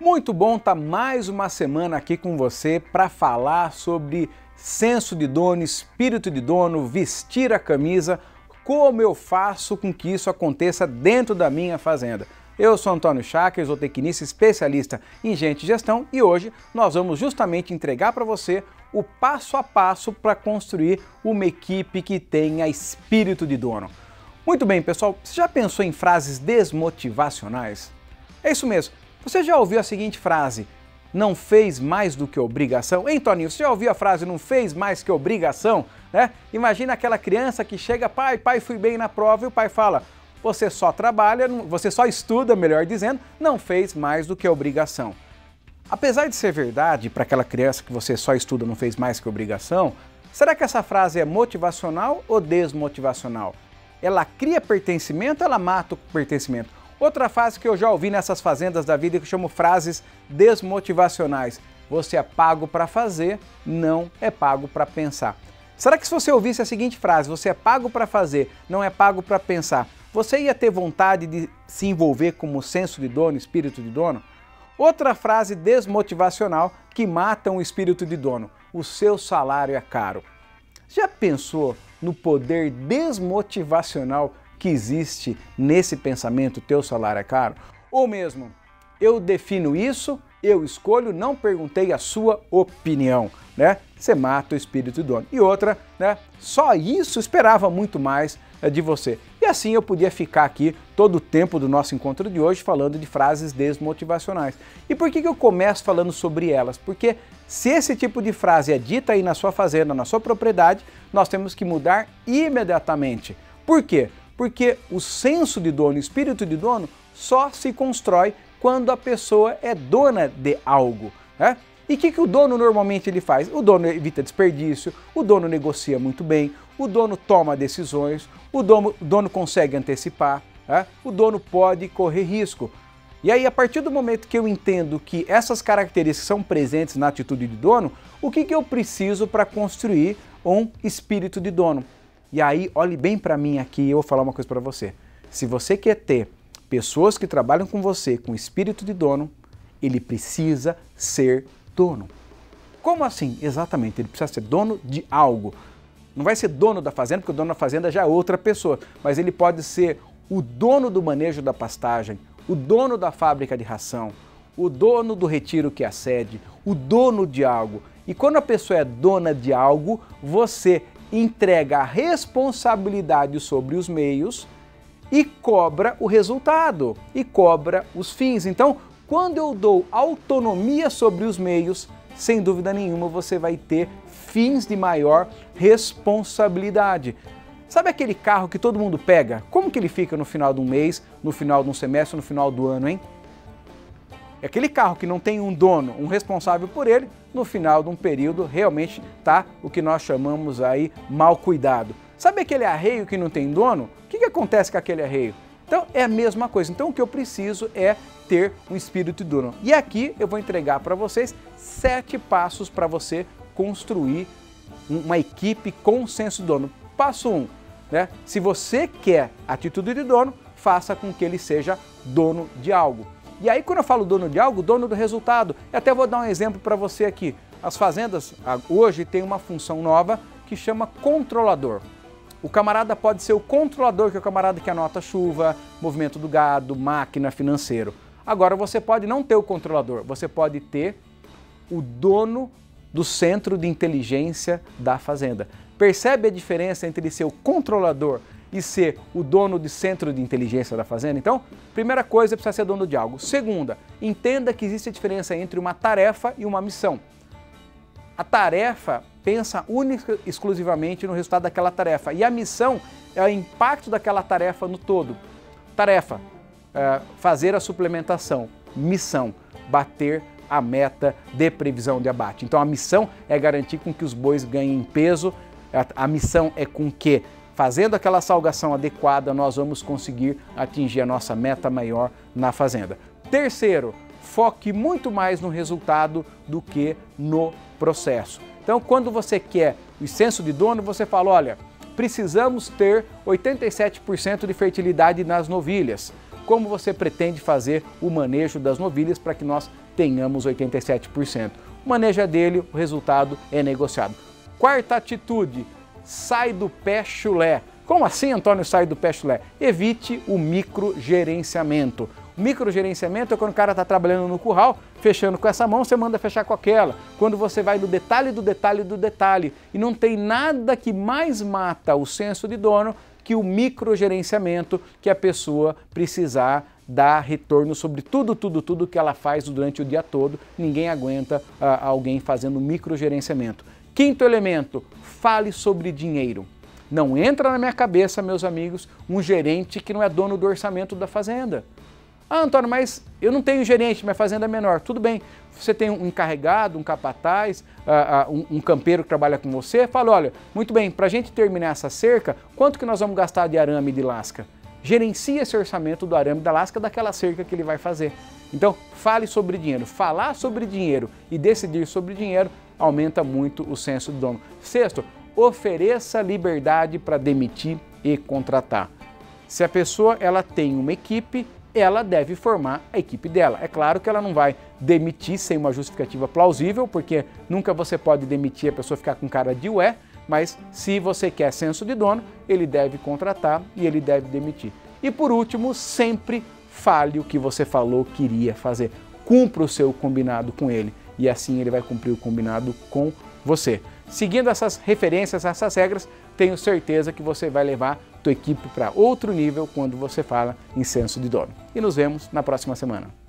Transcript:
Muito bom estar mais uma semana aqui com você para falar sobre senso de dono, espírito de dono, vestir a camisa, como eu faço com que isso aconteça dentro da minha fazenda. Eu sou Antônio Schacker, zootecnista especialista em gente e gestão e hoje nós vamos justamente entregar para você o passo a passo para construir uma equipe que tenha espírito de dono. Muito bem, pessoal, você já pensou em frases desmotivacionais? É isso mesmo. Você já ouviu a seguinte frase, não fez mais do que obrigação? Hein, Toninho, você já ouviu a frase, não fez mais que obrigação? Né? Imagina aquela criança que chega, pai, fui bem na prova, e o pai fala, você só trabalha, você só estuda, melhor dizendo, não fez mais do que obrigação. Apesar de ser verdade para aquela criança que você só estuda, não fez mais que obrigação, será que essa frase é motivacional ou desmotivacional? Ela cria pertencimento ou ela mata o pertencimento? Outra frase que eu já ouvi nessas fazendas da vida que eu chamo frases desmotivacionais. Você é pago para fazer, não é pago para pensar. Será que se você ouvisse a seguinte frase, você é pago para fazer, não é pago para pensar, você ia ter vontade de se envolver como senso de dono, espírito de dono? Outra frase desmotivacional que mata um espírito de dono. O seu salário é caro. Já pensou no poder desmotivacional que existe nesse pensamento, teu salário é caro? Ou mesmo, eu defino isso, eu escolho, não perguntei a sua opinião, né? Você mata o espírito de dono. E outra, né? Só isso esperava muito mais de você. E assim eu podia ficar aqui todo o tempo do nosso encontro de hoje falando de frases desmotivacionais. E por que eu começo falando sobre elas? Porque se esse tipo de frase é dita aí na sua fazenda, na sua propriedade, nós temos que mudar imediatamente. Por quê? Porque o senso de dono, o espírito de dono, só se constrói quando a pessoa é dona de algo, né? E o que o dono normalmente ele faz? O dono evita desperdício, o dono negocia muito bem, o dono toma decisões, o dono consegue antecipar, né? O dono pode correr risco. E aí, a partir do momento que eu entendo que essas características são presentes na atitude de dono, o que eu preciso para construir um espírito de dono? E aí, olhe bem para mim aqui e eu vou falar uma coisa para você. Se você quer ter pessoas que trabalham com você com espírito de dono, ele precisa ser dono. Como assim? Exatamente, ele precisa ser dono de algo. Não vai ser dono da fazenda, porque o dono da fazenda já é outra pessoa, mas ele pode ser o dono do manejo da pastagem, o dono da fábrica de ração, o dono do retiro que a sede, o dono de algo. E quando a pessoa é dona de algo, você entrega a responsabilidade sobre os meios e cobra o resultado, e cobra os fins. Então, quando eu dou autonomia sobre os meios, sem dúvida nenhuma você vai ter fins de maior responsabilidade. Sabe aquele carro que todo mundo pega? Como que ele fica no final de um mês, no final de um semestre, no final do ano, hein? É aquele carro que não tem um dono, um responsável por ele, no final de um período realmente está o que nós chamamos aí mal cuidado. Sabe aquele arreio que não tem dono? O que acontece com aquele arreio? Então é a mesma coisa. Então o que eu preciso é ter um espírito de dono. E aqui eu vou entregar para vocês 7 passos para você construir uma equipe com senso de dono. Passo 1, né? Se você quer atitude de dono, faça com que ele seja dono de algo. E aí quando eu falo dono de algo, dono do resultado, eu até vou dar um exemplo para você aqui. As fazendas hoje têm uma função nova que chama controlador. O camarada pode ser o controlador, que é o camarada que anota chuva, movimento do gado, máquina, financeiro. Agora você pode não ter o controlador, você pode ter o dono do centro de inteligência da fazenda. Percebe a diferença entre ser o controlador e ser o dono de centro de inteligência da fazenda? Então, primeira coisa, precisa ser dono de algo. Segunda, entenda que existe a diferença entre uma tarefa e uma missão. A tarefa pensa única e exclusivamente no resultado daquela tarefa e a missão é o impacto daquela tarefa no todo. Tarefa, fazer a suplementação. Missão, bater a meta de previsão de abate. Então a missão é garantir com que os bois ganhem peso, a missão é com que, fazendo aquela salgação adequada, nós vamos conseguir atingir a nossa meta maior na fazenda. Terceiro, foque muito mais no resultado do que no processo. Então, quando você quer o senso de dono, você fala, olha, precisamos ter 87% de fertilidade nas novilhas. Como você pretende fazer o manejo das novilhas para que nós tenhamos 87%. Maneja dele, o resultado é negociado. Quarta atitude, sai do pé chulé. Como assim, Antônio, sai do pé chulé? Evite o microgerenciamento. O microgerenciamento é quando o cara está trabalhando no curral, fechando com essa mão, você manda fechar com aquela. Quando você vai no detalhe do detalhe do detalhe. E não tem nada que mais mata o senso de dono que o microgerenciamento, que a pessoa precisar dar retorno sobre tudo que ela faz durante o dia todo. Ninguém aguenta alguém fazendo microgerenciamento. Quinto elemento, fale sobre dinheiro. Não entra na minha cabeça, meus amigos, um gerente que não é dono do orçamento da fazenda. Ah, Antônio, mas eu não tenho gerente, minha fazenda é menor. Tudo bem, você tem um encarregado, um capataz, um campeiro que trabalha com você, fala, olha, muito bem, para a gente terminar essa cerca, quanto que nós vamos gastar de arame e de lasca? Gerencie esse orçamento do arame e da lasca daquela cerca que ele vai fazer. Então, fale sobre dinheiro. Falar sobre dinheiro e decidir sobre dinheiro aumenta muito o senso do dono. Sexto, ofereça liberdade para demitir e contratar. Se a pessoa ela tem uma equipe, ela deve formar a equipe dela. É claro que ela não vai demitir sem uma justificativa plausível, porque nunca você pode demitir a pessoa ficar com cara de ué, mas se você quer senso de dono, ele deve contratar e ele deve demitir. E por último, sempre fale o que você falou que iria fazer. Cumpra o seu combinado com ele e assim ele vai cumprir o combinado com você. Seguindo essas referências, essas regras, tenho certeza que você vai levar tua equipe para outro nível quando você fala em senso de dono. E nos vemos na próxima semana.